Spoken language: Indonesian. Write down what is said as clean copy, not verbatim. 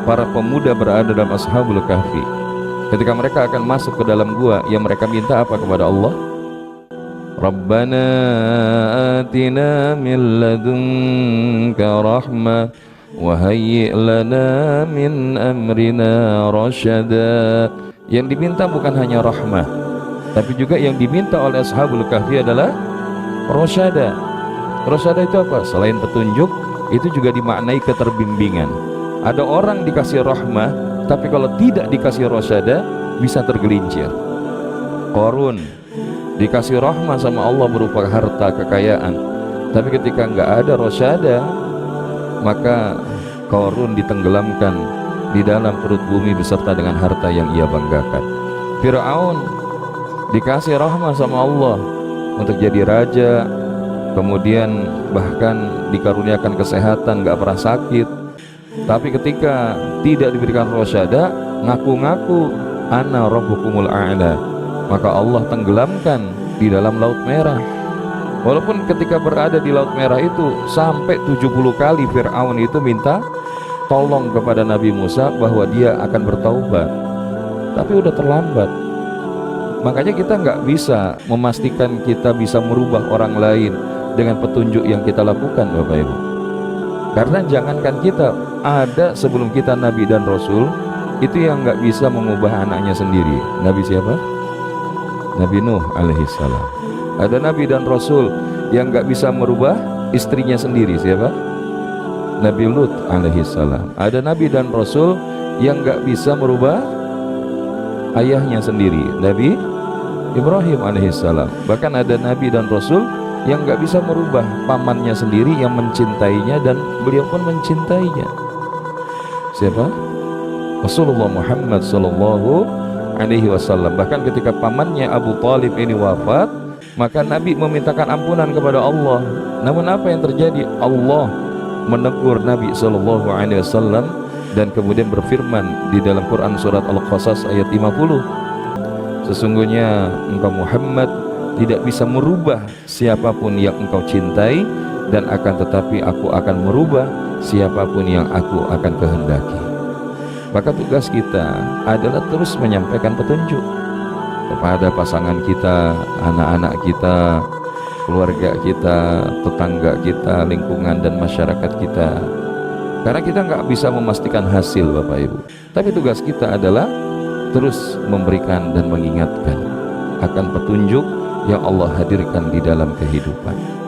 para pemuda berada dalam Ashabul Kahfi. Ketika mereka akan masuk ke dalam gua, yang mereka minta apa kepada Allah? Rabbana atina min ladunka rahmah wa hayyi' lana min amrina rasyada. Yang diminta bukan hanya rahmah, tapi juga yang diminta oleh Ashabul Kahfi adalah rasyada. Rasyada itu apa? Selain petunjuk, itu juga dimaknai keterbimbingan. Ada orang dikasih rahmah, tapi kalau tidak dikasih rasyada bisa tergelincir. Qarun dikasih rahmah sama Allah berupa harta kekayaan, tapi ketika nggak ada rasyada, maka Qarun ditenggelamkan di dalam perut bumi beserta dengan harta yang ia banggakan. Fir'aun dikasih rahmah sama Allah untuk jadi raja, kemudian bahkan dikaruniakan kesehatan, nggak pernah sakit, tapi ketika tidak diberikan rasyada, ngaku-ngaku ana rabbukumul a'la, maka Allah tenggelamkan di dalam Laut Merah. Walaupun ketika berada di Laut Merah itu sampai 70 kali Fir'aun itu minta tolong kepada Nabi Musa bahwa dia akan bertaubat, tapi udah terlambat. Makanya kita nggak bisa memastikan kita bisa merubah orang lain dengan petunjuk yang kita lakukan, Bapak Ibu. Karena jangankan kita, ada sebelum kita Nabi dan Rasul itu yang nggak bisa mengubah anaknya sendiri. Nabi siapa? Nabi Nuh alaihissalam. Ada Nabi dan Rasul yang nggak bisa merubah istrinya sendiri. Siapa? Nabi Lut alaihissalam. Ada Nabi dan Rasul yang nggak bisa merubah ayahnya sendiri. Nabi Ibrahim alaihissalam. Bahkan ada Nabi dan Rasul yang nggak bisa merubah pamannya sendiri yang mencintainya dan beliau pun mencintainya. Siapa? Rasulullah Muhammad sallallahu alaihi wasallam. Bahkan ketika pamannya Abu Talib ini wafat, maka Nabi memintakan ampunan kepada Allah. Namun apa yang terjadi? Allah menegur Nabi sallallahu alaihi wasallam dan kemudian berfirman di dalam Quran surat Al-Qasas ayat 50, sesungguhnya engkau Muhammad tidak bisa merubah siapapun yang engkau cintai, dan akan tetapi aku akan merubah siapapun yang aku akan kehendaki. Maka tugas kita adalah terus menyampaikan petunjuk kepada pasangan kita, anak-anak kita, keluarga kita, tetangga kita, lingkungan dan masyarakat kita. Karena kita nggak bisa memastikan hasil, Bapak Ibu, tapi tugas kita adalah terus memberikan dan mengingatkan akan petunjuk yang Allah hadirkan di dalam kehidupan.